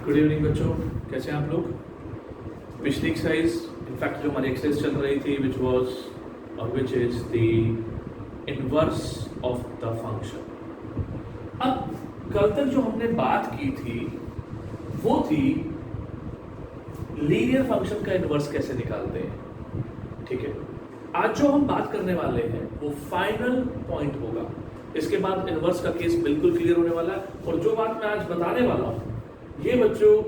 Good evening बच्चों, कैसे हैं आप लोग। पिछली एक्सरसाइज इनफैक्ट जो हमारी एक्सरसाइज चल रही थी which is the inverse of the function. अब कल तक जो हमने बात की थी वो थी लीनियर फंक्शन का इनवर्स कैसे निकालते हैं। ठीक है, आज जो हम बात करने वाले हैं वो फाइनल पॉइंट होगा। इसके बाद इनवर्स का केस बिल्कुल क्लियर होने वाला है। और जो बात मैं आज बताने वाला हूं ये बच्चों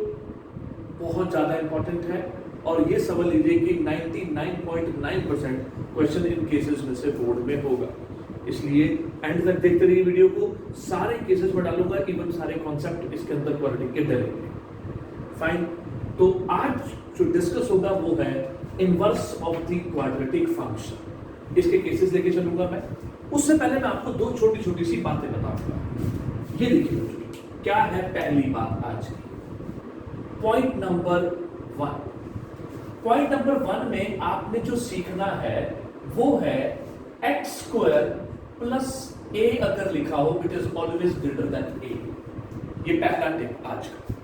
बहुत ज्यादा इंपॉर्टेंट है और ये समझ लीजिए कि 99.9% क्वेश्चन इन केसेस में से बोर्ड में होगा। इसलिए एंड तक देखते रहिए वीडियो को, सारे केसेस में डालूंगा, इवन सारे कॉन्सेप्ट इसके अंदर क्वाड्रेटिक के डलेंगे। फाइन, तो आज जो डिस्कस होगा वो है inverse of the quadratic function. इसके केसेस लेके चलूंगा मैं। उससे पहले मैं आपको दो छोटी छोटी सी बातें बताऊंगा। ये देखिए क्या है पहली बात आज की। पॉइंट नंबर 1 में आपने जो सीखना है वो है x स्क्वायर प्लस a अगर लिखा हो it is always greater than a। ये पहला टिप आज का।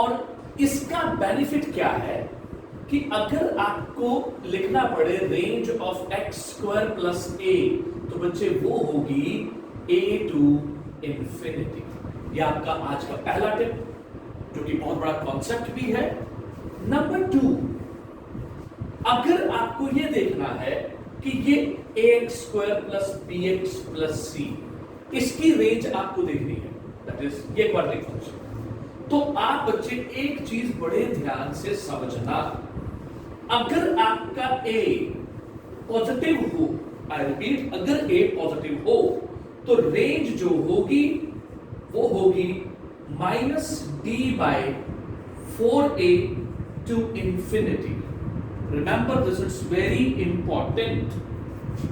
और इसका बेनिफिट क्या है कि अगर आपको लिखना पड़े range of x square plus a तो बच्चे वो होगी a टू इंफिनिटी। ये आपका आज का पहला टिप जो कि बहुत बड़ा कॉन्सेप्ट भी है। नंबर 2, अगर आपको ये देखना है कि ये ax square plus bx plus c इसकी रेंज आपको देखनी है, दैट इज ये क्वाड्रेटिक फंक्शन, तो आप बच्चे एक चीज बड़े ध्यान से समझना। अगर आपका a पॉजिटिव हो, आई रिपीट, अगर a पॉजिटिव हो तो रेंज जो होगी वो होगी -d/4a to infinity. Remember this is very important.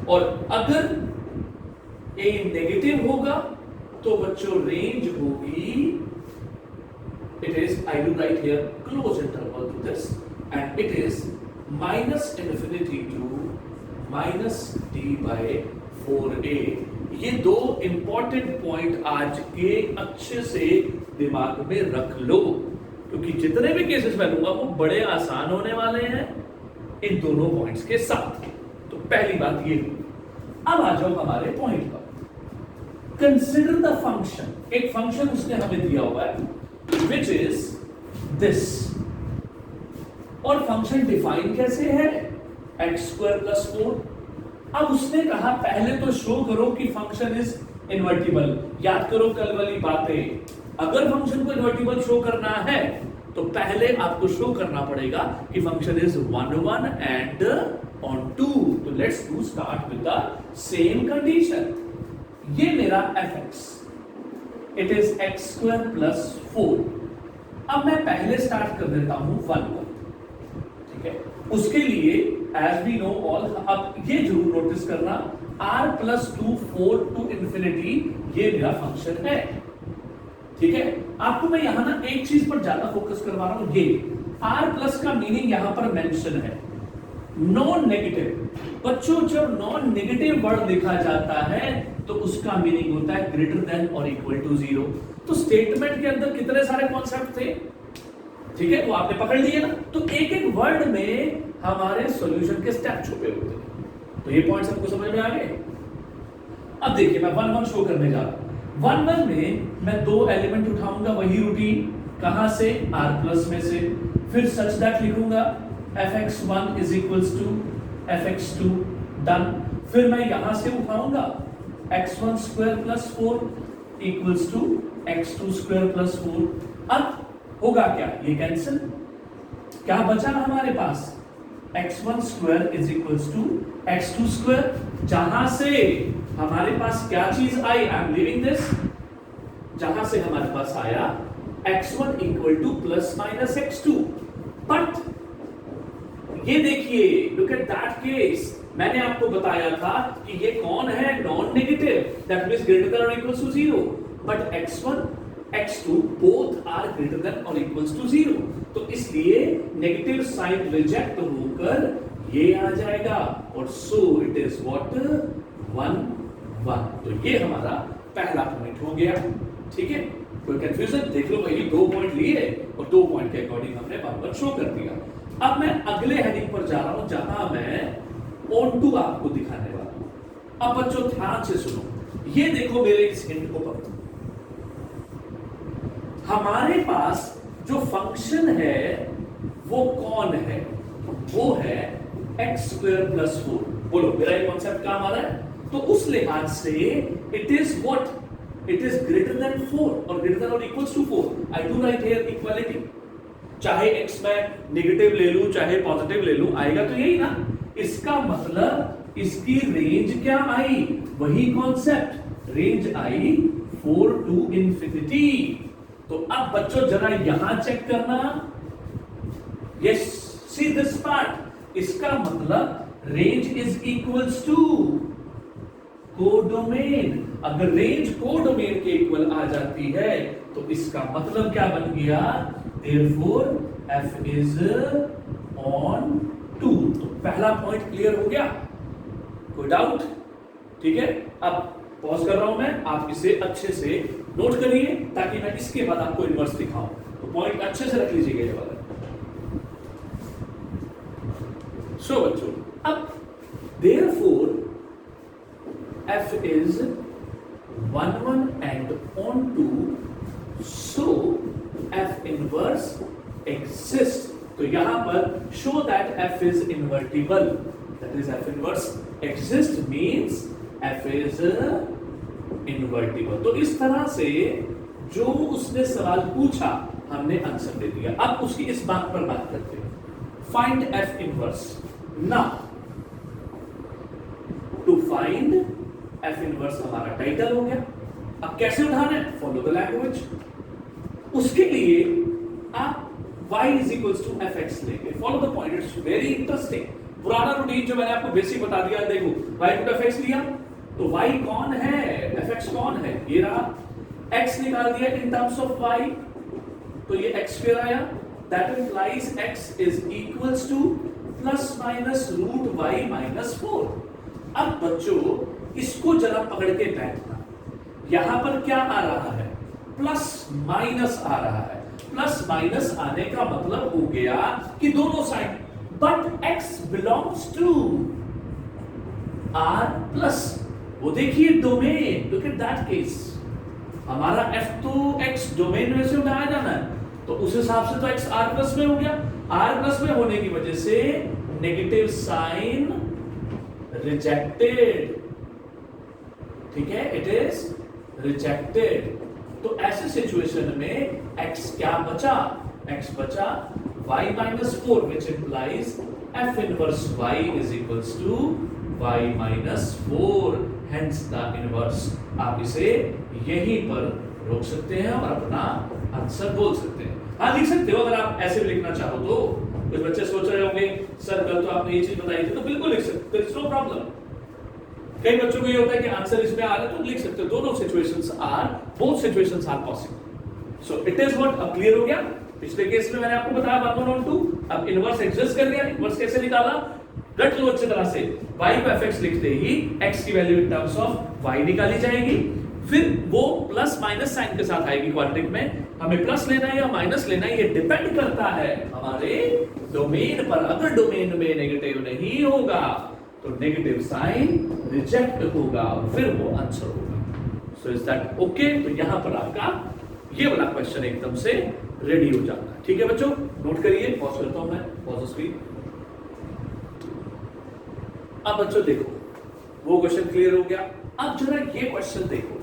और अगर a नेगेटिव होगा तो बच्चों रेंज होगी, it is, I do write here close interval to this, and it is -infinity to -d/4a। ये दो इंपॉर्टेंट पॉइंट आज के अच्छे से दिमाग में रख लो, क्योंकि जितने भी केसेस मैं लूंगा वो बड़े आसान होने वाले हैं इन दोनों पॉइंट्स के साथ। तो पहली बात ये। अब आ जाओ हमारे पॉइंट पर। कंसिडर द फंक्शन, एक फंक्शन उसने हमें दिया हुआ है विच इज दिस, और फंक्शन डिफाइन कैसे है, x स्क्वायर प्लस 4। अब उसने कहा पहले तो शो करो कि फंक्शन इज इनवर्टिबल। याद करो कल वाली बातें, अगर फंक्शन को इनवर्टिबल शो करना है तो पहले आपको शो करना पड़ेगा कि फंक्शन इज 1 1 एंड ऑन 2। तो let's do start with the same condition. ये मेरा fx, it is x square plus 4। अब मैं पहले स्टार्ट कर देता हूं 1 1, ठीक है। उसके लिए एज वी नो ऑल, अब ये जरूर नोटिस करना, r प्लस 2 4 टू इंफिनिटी ये मेरा फंक्शन है, ठीक है। आपको मैं यहां ना एक चीज पर ज्यादा फोकस करवा रहा हूं, ये r प्लस का मीनिंग यहां पर मेंशन है नॉन नेगेटिव। बच्चों जब नॉन नेगेटिव वर्ड लिखा जाता है तो उसका मीनिंग होता है ग्रेटर देन और इक्वल टू 0। तो स्टेटमेंट के अंदर कितने सारे कॉन्सेप्ट थे, ठीक है, वो आपने पकड़ लिए ना। तो एक एक वर्ड में हमारे सॉल्यूशन के स्टेप छुपे होते हैं। तो ये पॉइंट्स आपको समझ में आ गए। अब देखिए मैं 1 1 शो करने जा रहा हूं। 1 1 में मैं दो एलिमेंट उठाऊंगा, वही रूटीन, कहां से, r प्लस में से। फिर सच दैट लिखूंगा fx1 is equals to fx2, done. फिर मैं यहां से उठाऊंगा x1 square plus 4 equals to x2 square plus 4। अब होगा क्या, ये कैंसिल, क्या बचा हमारे पास, x1 square is equals to x2 square. जहां से हमारे पास क्या चीज आई, आई एम लीविंग दिस, जहां से हमारे पास आया x1 equal to plus minus x2। But ये देखिए, लुक एट दैट केस, मैंने आपको बताया था कि ये कौन है, non negative, that means greater than और equals to 0। But x1 x2 both are greater than or equals to 0। तो इसलिए नेगेटिव साइन रिजेक्ट होकर ये आ जाएगा और सो इट इज व्हाट 1 1। तो ये हमारा पहला पॉइंट हो गया। ठीक है, कोई कंफ्यूजन? देख लो भाई, 2 पॉइंट लिए और 2 पॉइंट के अकॉर्डिंग हमने बार-बार शो कर दिया। अब मैं अगले हेडिंग पर जा रहा हूं जहां मैं ऑन टू आपको दिखाने वाला हूं। अब बच्चों ध्यान से सुनो, ये देखो मेरे इस हिंट को पकड़ो। हमारे पास जो फंक्शन है वो कौन है? वो है x² + 4। बोलो मेरा ये कॉन्सेप्ट काम आ रहा है? तो उस लिहाज से it is what? It is greater than 4 और ग्रेटर देन और equals to 4। I do write here equality. चाहे x में नेगेटिव ले लूं चाहे पॉजिटिव ले लूं, आएगा तो यही ना। इसका मतलब इसकी रेंज क्या आई? वही concept, range I 4 to infinity। तो अब बच्चों जरा यहां चेक करना। Yes, see this part. इसका मतलब range is equals to codomain. अगर रेंज कोडोमेन के इक्वल आ जाती है तो इसका मतलब क्या बन गया? Therefore f is on 2। तो पहला पॉइंट क्लियर हो गया? कोई डाउट? ठीक है, अब पॉज कर रहा हूं मैं, आप इसे अच्छे से नोट करिए ताकि मैं इसके बाद आपको इनवर्स दिखाऊं। तो पॉइंट अच्छे से रख लीजिएगा ये वाला। सो बच्चों, अब therefore f is 1 1 and on 2, so f inverse exists। तो यहां पर show that f is invertible, that is f inverse exists means f is invertible। तो इस तरह से जो उसने सवाल पूछा हमने आंसर दे दिया। अब उसकी इस बात पर बात करते हैं, find f inverse। Now to find f inverse हमारा टाइटल हो गया। अब कैसे उठाना है? Follow the language. उसके लिए आप y is equals to fx लेंगे। Follow the point, it's very interesting. पुराना रूटीन जो मैंने आपको बेसिक बता दिया, देखो y to fx लिया तो y कौन है, fx कौन है? ये रहा। x निकाल दिया इन टर्म्स ऑफ y, तो ये x² आया। That implies x is equals to ±√y - 4। अब बच्चों इसको जरा पकड़ के बैठना। यहां पर क्या आ रहा है? प्लस माइनस आ रहा है। प्लस माइनस आने का मतलब हो गया कि दोनों side, but x belongs to r+। वो देखिए domain, look at that case. हमारा f तो x डोमेन में से उठाया जाना है, तो उस हिसाब से तो x r+ में हो गया। r+ में होने की वजह से नेगेटिव साइन रिजेक्टेड। ठीक है, इट इज रिजेक्टेड। तो ऐसे सिचुएशन में x क्या बचा? x बचा y - 4 which implies f inverse y is equals to y - 4, hence the inverse। आप इसे यहीं पर रोक सकते हैं और अपना आंसर बोल सकते हैं। हाँ, लिख सकते हो अगर आप ऐसे भी लिखना चाहो तो। कुछ बच्चे सोच रहे होंगे सर कल तो आपने ये चीज बताई थी, तो बिल्कुल लिख सकते हो, नो प्रॉब्लम। कई बच्चों को ये होता है कि आंसर इसमें आ रहा है तो लिख सकते हो। दोनों situations are, both situations are possible. So it is what. अब क्लियर हो गया? पिछले केस में मैंने आपको बताया 1 1 on 2। अब इनवर्स एग्जिस्ट कर गया। इनवर्स कैसे निकाला? रट लो अच्छी तरह से। y को fx लिखते ही x की value in terms of y निकाली जाएगी, फिर वो प्लस माइनस साइन के साथ आएगी क्वाड्रेटिक में। हमें प्लस लेना है या माइनस लेना है ये डिपेंड करता है हमारे डोमेन पर। अगर डोमेन में नेगेटिव नहीं होगा तो नेगेटिव साइन रिजेक्ट होगा, फिर वो आंसर होगा। So is that okay? तो यहां पर आपका ये वाला क्वेश्चन एकदम से रेडी हो जाता है। ठीक है बच्चों, नोट करिए। पॉज करता हूं मैं, पॉज स्क्रीन। अब बच्चों देखो, वो क्वेश्चन क्लियर हो गया। अब जरा ये क्वेश्चन देखो।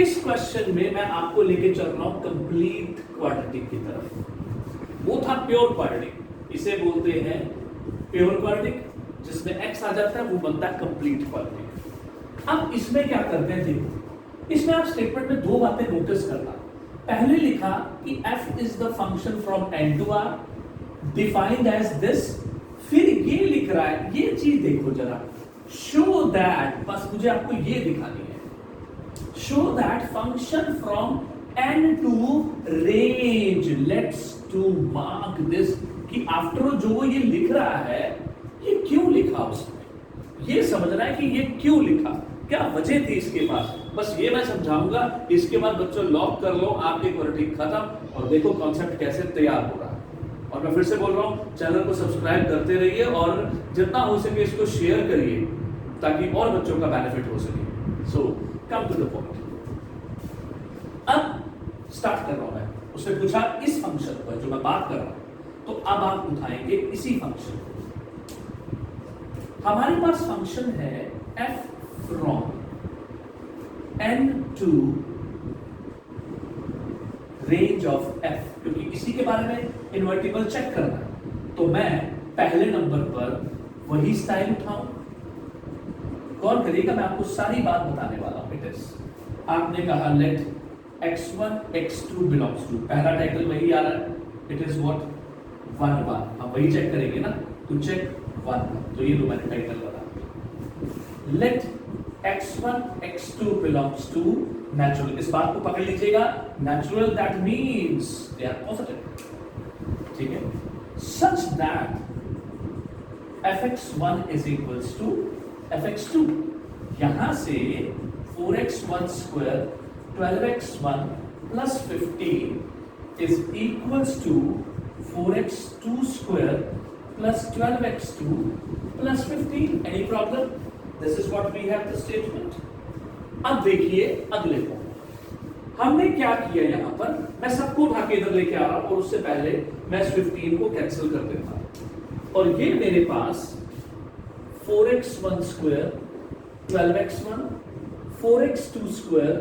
इस क्वेश्चन में मैं आपको लेके चल रहा हूं कंप्लीट क्वाड्रेटिक की तरफ। वो था प्योर क्वाड्रेटिक, इसे बोलते हैं प्योर क्वाड्रेटिक। जिसमें x आ जाता है वो बनता है कंप्लीट क्वाड्रेटिक। अब इसमें क्या करते हैं, देखो इसमें आप स्टेटमेंट में 2 बातें नोटिस करना। पहले लिखा कि f is the function from n to r defined as this. फिर ये लिख रहा है, ये चीज देखो जरा, शो दैट, बस मुझे आपको ये दिखानी है, show that function from n to range। Let's to mark this कि आफ्टर जो वो ये लिख रहा है ये क्यों लिखा उसने, ये समझना है कि ये क्यों लिखा, क्या वजह थी इसके पास। बस ये मैं समझाऊंगा, इसके बाद बच्चों लॉक कर लो, आपकी क्वालिटी खत्म। और देखो कॉन्सेप्ट कैसे तैयार हो रहा है। और मैं फिर से बोल रहा हूँ, चैनल को सब्सक्राइब करते रहिए और जितना हो सके इसको शेयर करिए ताकि और बच्चों का बेनिफिट हो सके। सो कम टू द पॉइंट। अब स्टार्ट कर रहा हूं मैं। उसने पूछा इस फंक्शन पर जो मैं बात कर रहा हूं, तो अब आप उठाएंगे इसी फंक्शन को। हमारे पास फंक्शन है f from n to range of f, क्योंकि इसी के बारे में इन्वर्टिबल चेक करना है। तो मैं पहले नंबर पर वही स्टाइल उठाऊं। गौर करिएगा, मैं आपको सारी बात बताने वाला हूं। इट इज, आपने कहा let x1 x2 belongs to, पहला टाइटल वही आ रहा है, इट इज व्हाट 1 1। हम वही चेक करेंगे ना, तो चेक 1, तो ये लो मैंने टाइटल बना। Late x1 x2 belongs to natural, इस बात को पकड़ लीजिएगा, natural that means they are positive, ठीक है, such that fx1 is equals to fx2। यहां से 4x1 square 12x1 plus 15 is equals to 4x2 square plus 12x2 plus 15। Any problem? This is what we have the statement। अब देखिए अगले को हमने क्या किया। यहां पर मैं सबको उठा के इधर लेके आ रहा हूं और उससे पहले मैं 15 को कैंसिल कर देता हूं और ये मेरे पास 4x1 square 12x1 4x2 square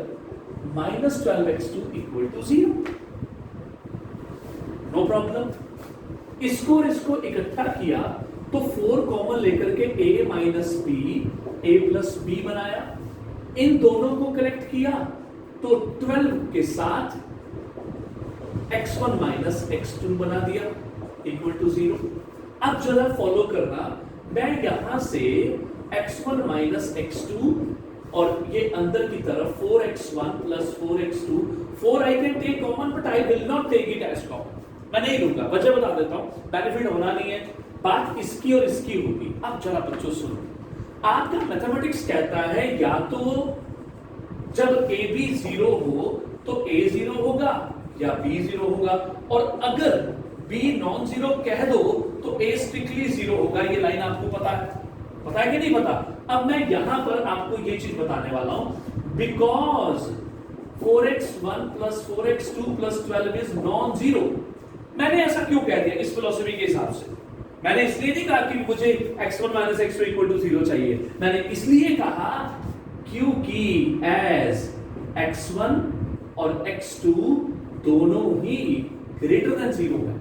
minus 12x2 equal to 0। No problem. इसको और इसको इकट्ठा किया तो 4 कॉमन लेकर के a minus b a plus b बनाया। इन दोनों को कलेक्ट किया तो 12 के साथ x1 माइनस x2 बना दिया इक्वल टू 0। अब जरा फॉलो करना, मैं यहां से x1 माइनस x2 और ये अंदर की तरफ 4x1 plus 4x2, 4 I can take common but I will not take it as common। मैं नहीं लूंगा, वजह बता देता हूं, बेनिफिट होना नहीं है, बात इसकी और इसकी होगी। अब जरा बच्चों सुनो, आपका मैथमेटिक्स कहता है या तो जब a b 0 हो तो a 0 होगा या b 0 होगा, और अगर b नॉन जीरो कह दो तो a स्ट्रिक्टली 0 होगा। ये लाइन आपको पता है कि नहीं पता? अब मैं यहां पर आपको ये चीज बताने वाला हूं, because 4x1 plus 4x2 plus 12 is non zero. मैंने ऐसा क्यों कह दिया इस फिलॉसफी के हिसाब से? मैंने इसलिए नहीं कहा कि मुझे x1 minus x2 equal to 0 चाहिए, मैंने इसलिए कहा क्योंकि एज x1 और x2 दोनों ही ग्रेटर देन 0 है,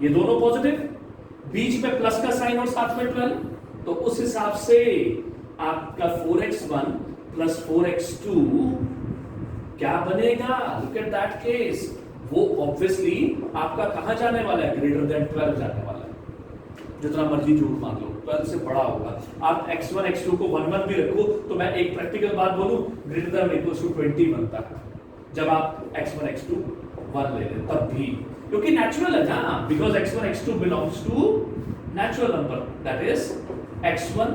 ये दोनों पॉजिटिव, बीच में प्लस का साइन और साथ में 12, तो उस हिसाब से आपका 4x1 प्लस 4x2 क्या बनेगा? लुक एट दैट केस, वो ऑब्वियसली आपका कहां जाने वाला है? ग्रेटर देन 12 जाने वाला है। जितना मर्जी झूठ मान लो, 12 से बड़ा होगा। आप x1 x2 को 1 1 भी रखो तो मैं एक प्रैक्टिकल बात बोलूं, ग्रेटर देन इक्वल टू 20 बनता है जब आप x1 x2 1 ले लें, तब भी, क्योंकि नेचुरल है ना, because x1 x2 belongs to natural number, that is x1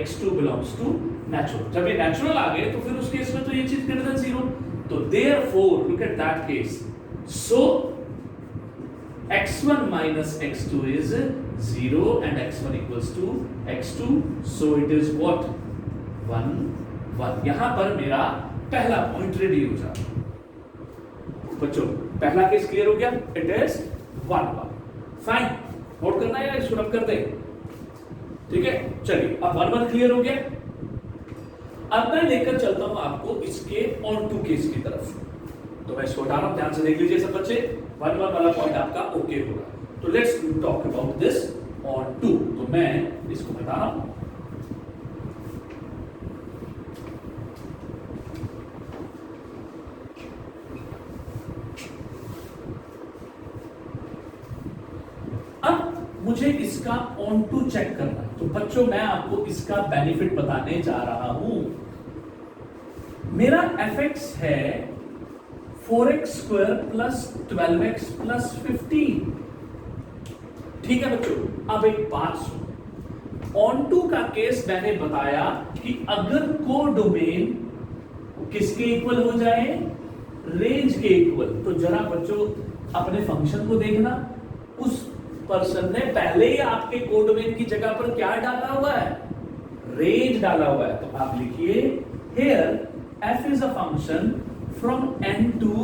x2 belongs to natural. जब ये नेचुरल आ गए तो फिर उस केस में तो ये चीज ग्रेटर देन 0, तो therefore look at that case, so x1 minus x2 is 0 and x1 equals to x2, so it is what? 1 1। यहां पर मेरा पहला पॉइंट रेडी हो जाता। बच्चों पहला केस क्लियर हो गया, इट इज 1 1। फाइन, नोट करना है या इसको रब कर दे? ठीक है, चलिए अब 1 1 क्लियर हो गया। अब मैं लेकर चलता हूं आपको इसके ऑन टू केस की तरफ, तो मैं इसको हटा रहा हूं, ध्यान से देख लीजिए सब बच्चे, 1 1 वाला पॉइंट आपका ओके होगा। तो let's talk about this onto, तो मैं इसको हटा रहा हूं। अब मुझे इसका ऑन टू चेक करना है, तो बच्चों मैं आपको इसका बेनिफिट बताने जा रहा हूं। मेरा fx है 4x square plus 12x plus 15। ठीक है बच्चों, अब एक बात सुनो, ऑन टू का केस मैंने बताया कि अगर कोडोमेन किसके इक्वल हो जाए, रेंज के इक्वल। तो जरा बच्चों अपने फंक्शन को देखना, उस पर्सन ने पहले ही आपके कोडोमेन की जगह पर क्या डाला हुआ है, रेंज डाला हुआ है। तो आप लिखिए here f is a function from n to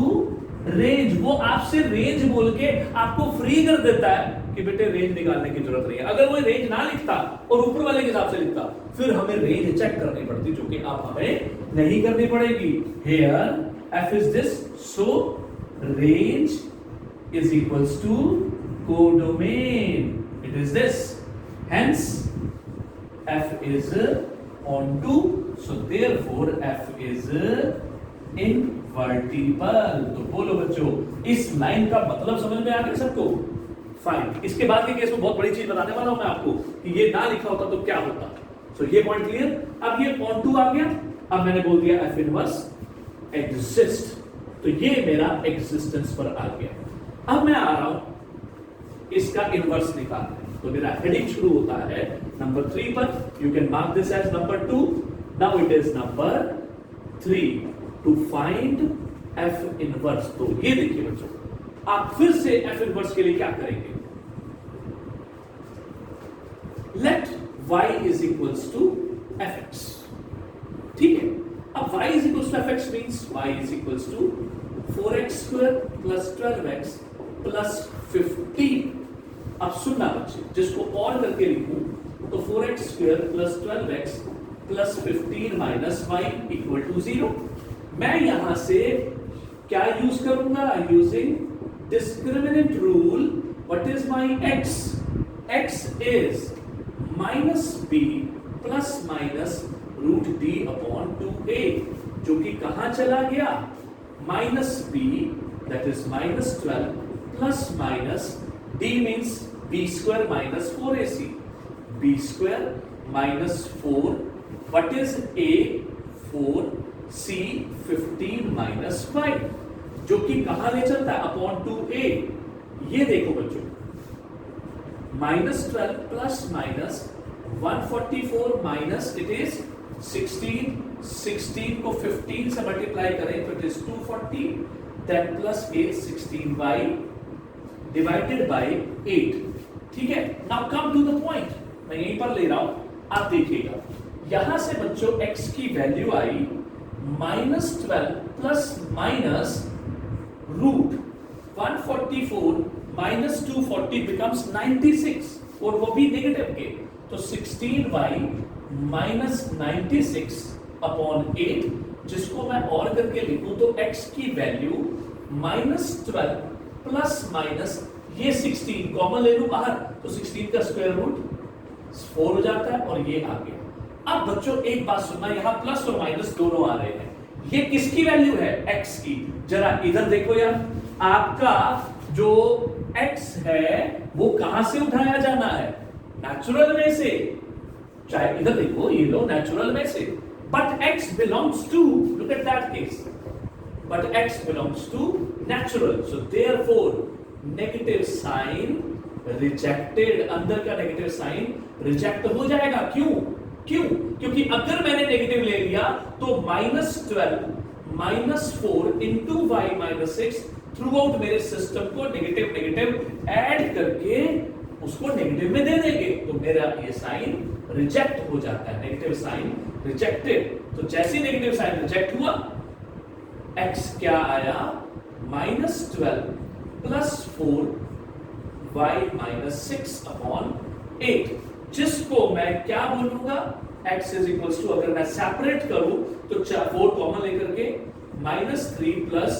range. वो आपसे रेंज बोल के आपको फ्री कर देता है कि बेटे रेंज निकालने की जरूरत नहीं है। अगर वो रेंज ना लिखता और ऊपर वाले के हिसाब से लिखता, फिर हमें रेंज चेक करनी पड़ती, जो कि आप हमें नहीं करनी पड़ेगी। Here f is this, so range is equals to codomain. It is this. Hence, f is onto. So therefore, f is invertible. तो बोलो बच्चों, इस लाइन का मतलब समझ में आ गया सबको? फाइन। इसके बाद के केस में बहुत बड़ी चीज बताने वाला हूं मैं आपको कि ये ना लिखा होता तो क्या होता। So ये पॉइंट क्लियर। अब ये onto आ गया। अब मैंने बोल दिया f इनवर्स exist. तो ये मेरा एक्सिस्टेंस पर आ गया। अब मैं आ रहा हूं इसका इनवर्स निकालने। तो मेरा हेडिंग शुरू होता है नंबर 3 पर। You can mark this as number 2। Now it is number 3 to find f inverse. तो ये देखिए बच्चों, आप फिर से एफ इनवर्स के लिए क्या करेंगे, let y is equals to fx। ठीक है, अब y is equals to fx means y is equals to 4x square plus 12x plus 15। अब सुनना बच्चे, जिसको और करके लिखूं तो 4x square plus 12x plus 15 minus y equal to 0। मैं यहां से क्या यूज करूंगा, using discriminant rule. What is my x? x is minus b plus minus root d upon 2a, जो कि कहां चला गया, minus b, that is minus 12 plus minus d means b square minus 4ac, b square minus 4, what is a, 4, c 15 minus 5, जो कि कहां ले चलता है, अपॉन 2a। ये देखो बच्चों, minus 12 plus minus 144 minus it is 16 को 15 से मल्टीप्लाई करें तो it is 240, that plus a 16y divided by 8। ठीक है, now come to the point. मैं यहीं पर ले रहा हूं, आप देखिएगा यहां से बच्चों x की वैल्यू आई minus 12 plus minus root 144 minus 240 becomes 96, और वो भी नेगेटिव के। तो 16y माइनस 96 अपॉन 8, जिसको मैं और करके लिखूं तो x की वैल्यू माइनस 12 प्लस माइनस ये 16 कॉमन ले लूं बाहर, तो 16 का स्क्वायर रूट 4 हो जाता है, और ये आ गया। अब बच्चों एक बात सुनना, यहां प्लस और माइनस दोनों आ रहे हैं। ये किसकी वैल्यू है, x की। जरा इधर देखो यार, आपका जो x है वो कहां से उठाया जाना है, नेचुरल में से। चाहे इधर देखो, ये लो नेचुरल में से, but x belongs to, look at that case, but x belongs to natural, so therefore negative sign rejected, अंदर का negative sign reject हो जाएगा। क्यों? क्योंकि अगर मैंने नेगेटिव ले लिया तो minus 12 minus 4 into y minus 6 through out मेरे सिस्टम को नेगेटिव ऐड करके उसको नेगेटिव में दे देंगे, तो मेरा ये साइन रिजेक्ट हो जाता है, नेगेटिव साइन रिजेक्टेड। तो जैसे नेगेटिव साइन रिजेक्ट हुआ, x क्या आया, minus 12 plus 4 y minus 6 upon 8, जिसको मैं क्या बोलूंगा, x इज इक्वल्स टू, अगर मैं सेपरेट करूं तो 4 कॉमन लेकर के minus 3 plus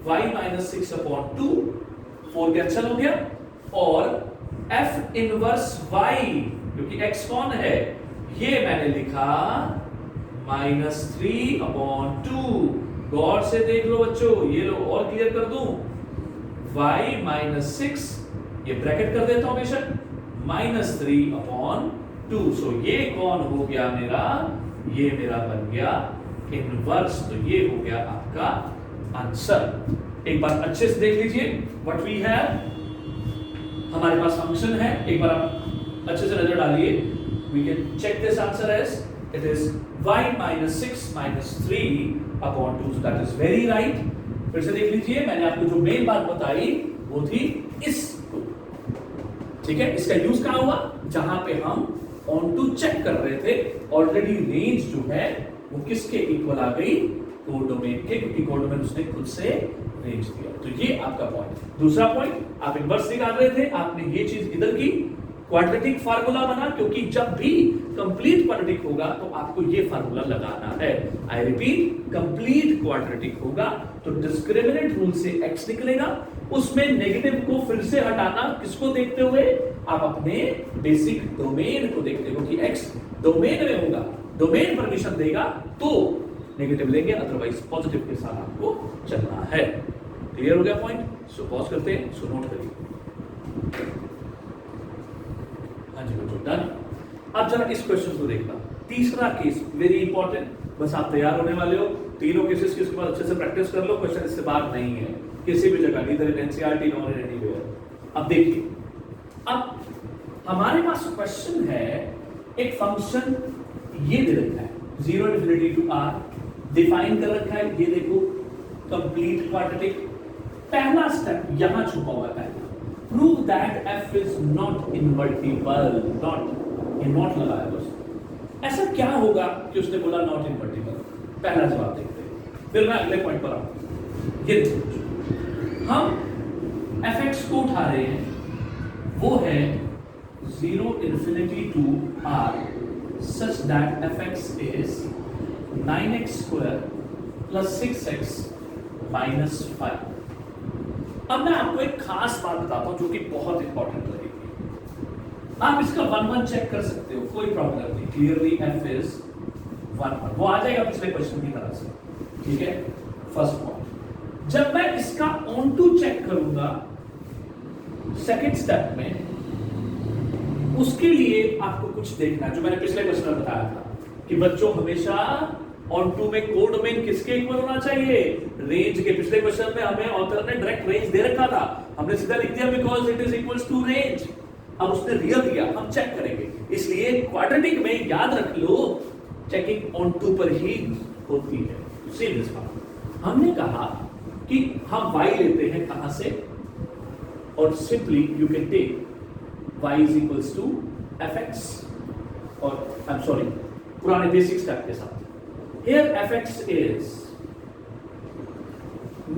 y minus 6 upon 2, 4 cancel हो गया, और f इनवर्स y, क्योंकि x कौन है, ये मैंने लिखा माइनस 3 अपॉन 2। गौर से देख लो बच्चों, ये लो और क्लियर कर दूं, y माइनस 6, ये ब्रैकेट कर देता हूं बेशक, माइनस 3 अपॉन 2। सो ये कौन हो गया मेरा, ये मेरा बन गया इनवर्स। तो ये हो गया आपका आंसर। एक बार अच्छे से देख लीजिए, व्हाट वी हैव, हमारे पास फंक्शन है, एक बार आप अच्छे से नजर डालिए, we can check this answer as it is y minus 6 minus 3 upon 2, so that is very right। फिर से देख लीजिए, मैंने आपको जो मेन बात बताई वो थी इसको, ठीक है। इसका यूज कहां हुआ, जहां पे हम ऑन टू चेक कर रहे थे, ऑलरेडी रेंज जो है वो किसके इक्वल आ गई, कोडोमेन के, क्योंकि कोडोमेन उसने खुद से रेंज दिया। तो ये आपका पॉइंट। दूसरा पॉइंट, आप इनवर्स निकाल रहे थे, आपने ये चीज इधर की, क्वाड्रेटिक फार्मूला बना, क्योंकि जब भी कंप्लीट क्वाड्रेटिक होगा तो आपको ये फार्मूला लगाना है। आई रिपीट, कंप्लीट क्वाड्रेटिक होगा तो डिस्क्रिमिनेंट रूल से x निकलेगा, उसमें नेगेटिव को फिर से हटाना, किसको देखते हुए, आप अपने बेसिक डोमेन को देखते हो कि x डोमेन में होगा, डोमेन परमिशन देगा तो नेगेटिव लेंगे, अदरवाइज पॉजिटिव के साथ आपको चलना है। क्लियर हो गया पॉइंट? सो पॉज करते हैं, सो नोट करिए। हाँ जी बच्चों, डन। अब जरा इस क्वेश्चन को देखना, तीसरा केस वेरी इंपॉर्टेंट, बस आप तैयार होने वाले हो, तीनों केसेस की उसके बाद अच्छे से प्रैक्टिस कर लो, क्वेश्चन इससे बाहर नहीं है किसी भी जगह, neither in NCERT nor in anywhere. अब देखिए, अब हमारे पास क्वेश्चन है, एक फंक्शन ये दे रखा है 0 इन्फिनिटी टू r, डिफाइन कर रखा है, ये देखो कंप्लीट क्वाड्रेटिक। पहला स्टेप यहां छुपा हुआ है, prove that f is not invertible, not लगाया बस। ऐसा क्या होगा कि उसने बोला नॉट इनवर्टिबल? पहला जवाब देखते हैं, फिर मैं अगले पॉइंट पर आऊंगा। ये देखो, हम fx को उठा रहे हैं, वो है 0 infinity to r such that fx is 9x square plus 6x minus 5। अब मैं आपको एक खास बात बताता हूं जो कि बहुत इंपॉर्टेंट लगेगी। आप इसका 1-1 चेक कर सकते हो, कोई प्रॉब्लम नहीं। क्लियरली f is 1-1, वो आ जाएगा पिछले क्वेश्चन की तरह से, ठीक है। फर्स्ट पॉइंट, जब मैं इसका ऑन टू चेक करूंगा सेकंड स्टेप में, उसके लिए आपको कुछ देखना है, जो मैंने पिछले क्वेश्चन में बताया था कि बच्चों हमेशा ऑन टू में कोडोमेन किसके इक्वल होना चाहिए, रेंज के। पिछले क्वेश्चन में हमें ऑथर ने डायरेक्ट रेंज दे रखा था, हमने सीधा लिख दिया because it is equals to range. अब उसने रियल दिया, हम चेक करेंगे, इसलिए क्वाड्रेटिक में याद रख लो चेकिंग ऑन टू पर ही होती है। सेम इस बात हमने कहा कि हम y लेते हैं कहां से, और simply you can take y is equals to fx, और आई एम सॉरी पुराने बेसिक स्टेप के साथ। Here fx is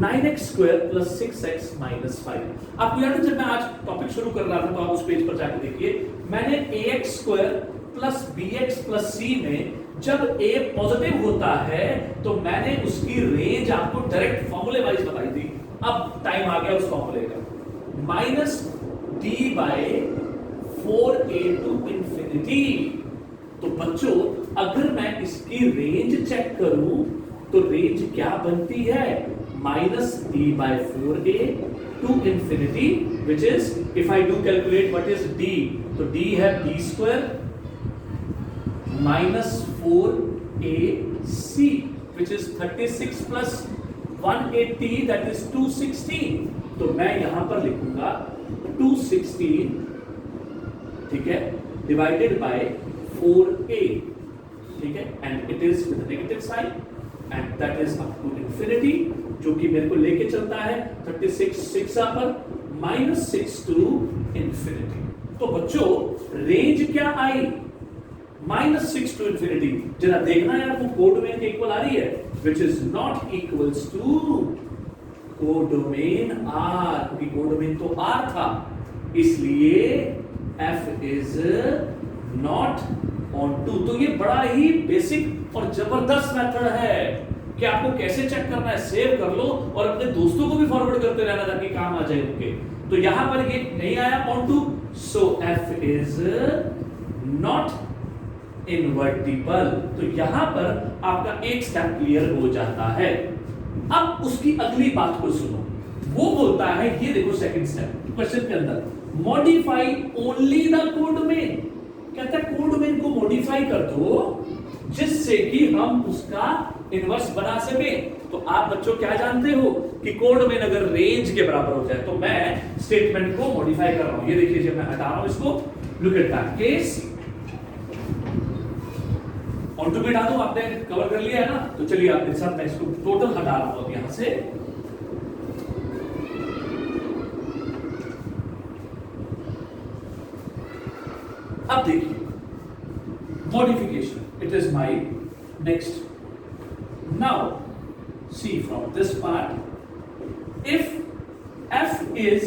9x square plus 6x minus 5। आपको याद है जब मैं आज टॉपिक शुरू कर रहा था तो आप उस पेज पर जाकर देखिए, मैंने ax square plus bx plus c में जब a पॉजिटिव होता है तो मैंने उसकी रेंज आपको डायरेक्ट फॉर्मूले वाइज बताई थी। अब टाइम आ गया उस फॉर्मूले का, minus d by 4a to infinity. तो बच्चों अगर मैं इसकी रेंज चेक करूं तो रेंज क्या बनती है, minus d by 4a to infinity, which is if I do calculate what is d, तो d है b square minus 4ac which is 36 plus 180 that is 216। तो मैं यहां पर लिखूंगा 216, ठीक है, डिवाइडेड बाय 4a, ठीक है, and it is with negative sign and that is up to infinity, जो कि मेरे को लेके चलता है 36 6 पर माइनस 6 टू इंफिनिटी। तो बच्चों रेंज क्या आई, माइनस 6 टू इंफिनिटी। जरा देखना यार वो कोडोमेन के इक्वल आ रही है, which is not equals to codomain r, क्योंकि कोडोमेन तो r था, इसलिए f is not onto. तो ये बड़ा ही बेसिक और जबरदस्त मेथड है कि आपको कैसे चेक करना है। सेव कर लो और अपने दोस्तों को भी फॉरवर्ड करते रहना ताकि काम आ जाए उनके। तो यहां पर ये नहीं आया onto, so f is not invertible. तो यहां पर आपका एक स्टेप क्लियर हो जाता है। अब उसकी अगली बात को सुनो, वो बोलता है, ये देखो सेकंड स्टेप क्वेश्चन के अंदर, मॉडिफाई ओनली द कोडोमेन। कहता है कोडोमेन को मॉडिफाई कर दो जिससे कि हम उसका इनवर्स बना सके। तो आप बच्चों क्या जानते हो कि कोडोमेन अगर रेंज के बराबर हो जाए तो मैं स्टेटमेंट को मॉडिफाई कर रहा हूं। ये देखिए जब मैं हटा रहा हूं इसको, look at that case onto be हटा दूं, आपने कवर कर लिया है ना, तो चलिए आपके साथ मैं इसको टोटल हटा रहा हूं यहां से। अब देखिए modification, it is my next. Now see from this part, if f is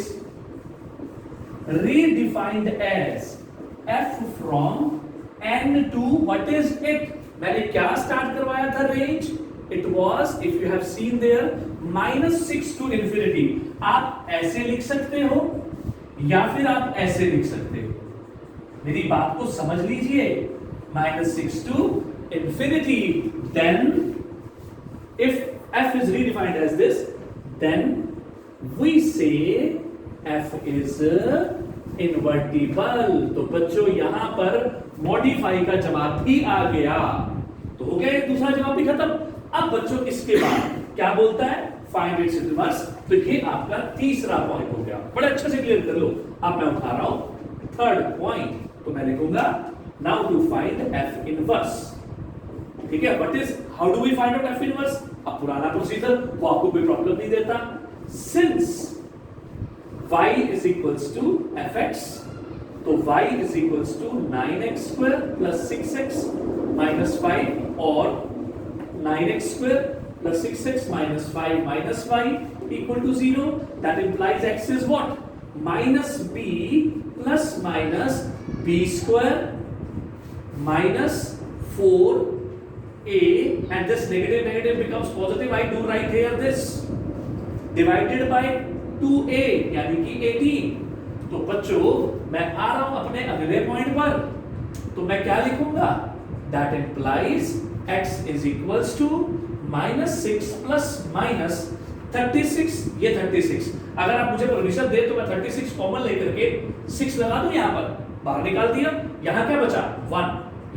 redefined as f from n to what is it, मैंने क्या स्टार्ट करवाया था range, it was if you have seen there -6 to infinity। आप ऐसे लिख सकते हो या फिर आप ऐसे लिख सकते हो, मेरी बात को समझ लीजिए, -6 to infinity। then if f is redefined as this, then we say f is invertible। तो बच्चों यहां पर मॉडिफाई का जवाब भी आ गया, तो हो गया दूसरा जवाब भी खत्म। अब बच्चों इसके बाद क्या बोलता है, फाइंड इट्स इनवर्स। तो ये आपका तीसरा पॉइंट हो गया, बड़े अच्छे से क्लियर कर लो। अब मैं उठा रहा हूं थर्ड पॉइंट, तो मैं लिखूंगा now to find f inverse. ठीक है, what is, how do we find out f inverse. अब पुराना प्रोसीजर, वो आपको कोई प्रॉब्लम नहीं देता। Since y is equals to fx, तो y is equals to 9x square plus 6x minus 5, और 9x square plus 6x minus 5 minus y equal to 0. That implies x is what? Minus b plus minus b square minus 4a, and this negative becomes positive. I do write here this divided by 2a यानी कि 18। तो बच्चों मैं आ रहा हूं अपने अगले point पर, तो मैं क्या लिखूंगा, that implies x is equals to -6 plus minus 36। ये 36, अगर आप मुझे परमिशन दे तो मैं 36 कॉमन लेकर के 6 लगा दूं, यहां पर बाहर निकाल दिया। यहां क्या बचा 1,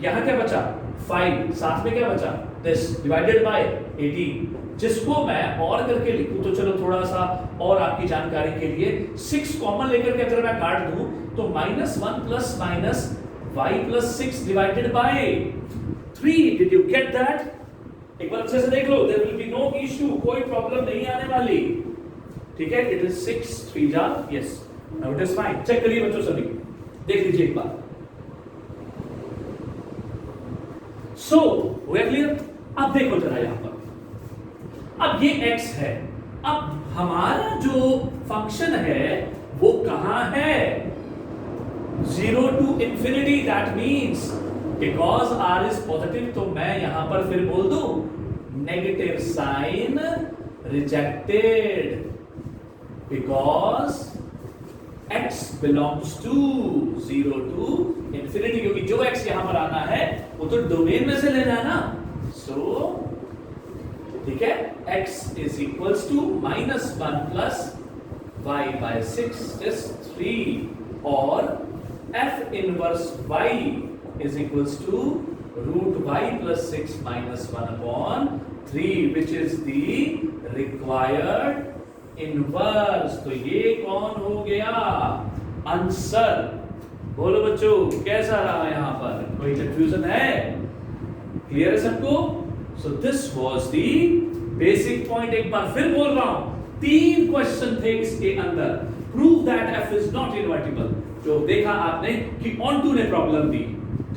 यहां क्या बचा 5, साथ में क्या बचा this डिवाइडेड बाय 18। जिसको मैं और करके लिखूं तो चलो थोड़ा सा और आपकी जानकारी के लिए 6 कॉमन लेकर के अगर मैं काट दूं तो -1 plus minus y plus 6 divided by 3। Did you get that? एक बार अच्छे से देख लो, there will be no issue, कोई प्रॉब्लम नहीं आने वाली। ठीक है, इट इज 6 3 जा, yes, now it is fine. Check करिए बच्चों, सभी देख लीजिए एक बार। सो हो गया क्लियर? अब देखो जरा यहां पर, अब ये x है, अब हमारा जो फंक्शन है वो कहां है, 0 to infinity। That means because r is positive, तो मैं यहां पर फिर बोल दूं negative sign rejected, because x belongs to 0 to infinity, क्योंकि जो x यहां पर आना है वो तो डोमेन में से लेना है ना। सो ठीक है, x is equals to -1 plus y by 6 is 3, और f inverse y is equals to root y plus 6 minus 1 upon 3, which is the required inverse। तो ये कौन हो गया आंसर? बोलो बच्चों, कैसा रहा यहां पर, कोई कंफ्यूजन है? क्लियर है सबको? So this was the basic point। एक बार फिर बोल रहा हूं, 3 क्वेश्चन थे इसके अंदर। Prove that f is not invertible, जो देखा आपने कि ऑनटू ने प्रॉब्लम दी।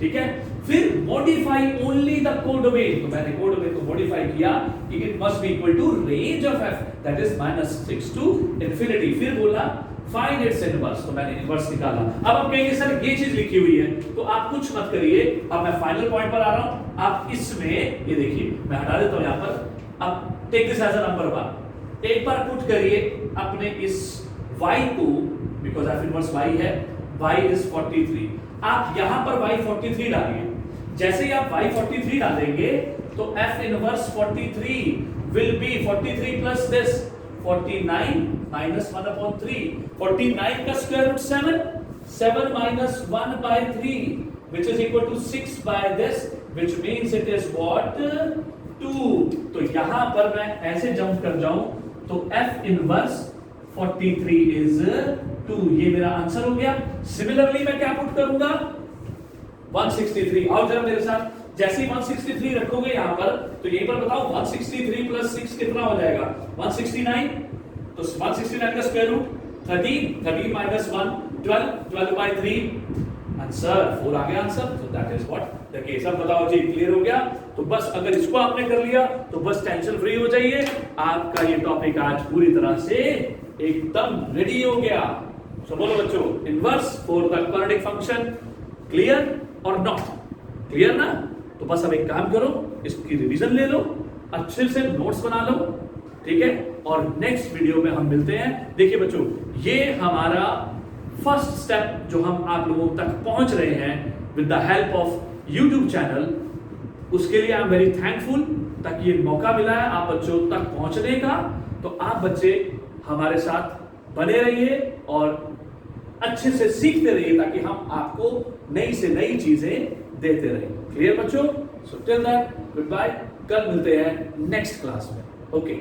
ठीक है, फिर मॉडिफाई ओनली द कोडोमेन, तो मैंने कोडोमेन को मॉडिफाई किया कि it must be equal to range of f, दैट इज -6 to infinity। फिर बोला फाइंड इट्स इनवर्स, तो मैंने इनवर्स निकाला। अब आप कहेंगे सर ये चीज लिखी हुई है, तो आप कुछ मत करिए। अब मैं फाइनल पॉइंट पर आ रहा हूं, आप इसमें ये देखिए, मैं हटा देता हूं यहां पर। अब take this as a number 1, एक बार पुट करिए अपने इस y को, बिकॉज f इनवर्स y है, y इज 43। आप यहां पर y 43 डालिए। जैसे ही आप y 43 डालेंगे तो f inverse 43 will be 43 plus this 49 minus 1 upon 3, 49 का square root 7, 7 minus 1 by 3, which is equal to 6 by this, which means it is what 2। तो यहां पर मैं ऐसे जंप कर जाऊं तो f इनवर्स 43 is 2, ये मेरा आंसर हो गया। सिमिलरली मैं क्या पुट करूंगा 163, आओ जरा मेरे साथ जैसे ही 163 रखोगे यहां पर, तो यहीं पर बताओ 163 प्लस 6 कितना हो जाएगा? 169। तो 169 का square root 13, 13 minus 1 12, 12 by 3 answer 4 आ गया आंसर। तो that is what the case. अब बताओ जी, क्लियर हो गया? तो बस अगर इसको आपने कर लिया तो बस टेंशन फ्री हो जाइए, आपका ये टॉपिक आज पूरी तरह से एकदम रेडी हो गया। सो बोलो बच्चों, inverse fourth quadratic function clear और नॉट क्लियर ना? तो बस अब एक काम करो, इसकी रिवीजन ले लो, अच्छे से नोट्स बना लो, ठीक है? और नेक्स्ट वीडियो में हम मिलते हैं। देखिए बच्चों, ये हमारा फर्स्ट स्टेप जो हम आप लोगों तक पहुंच रहे हैं with the help of YouTube channel, उसके लिए आई एम वेरी थैंकफुल, ताकि ये मौका मिला है आप बच्चों तक पहुंचने का। तो आप बच्चे हमारे साथ बने रहिए और अच्छे से सीखते रहिए, ताकि हम आपको नई से नई चीजें देते रहें। क्लियर बच्चों? So till then goodbye, कल मिलते हैं नेक्स्ट क्लास में। ओके।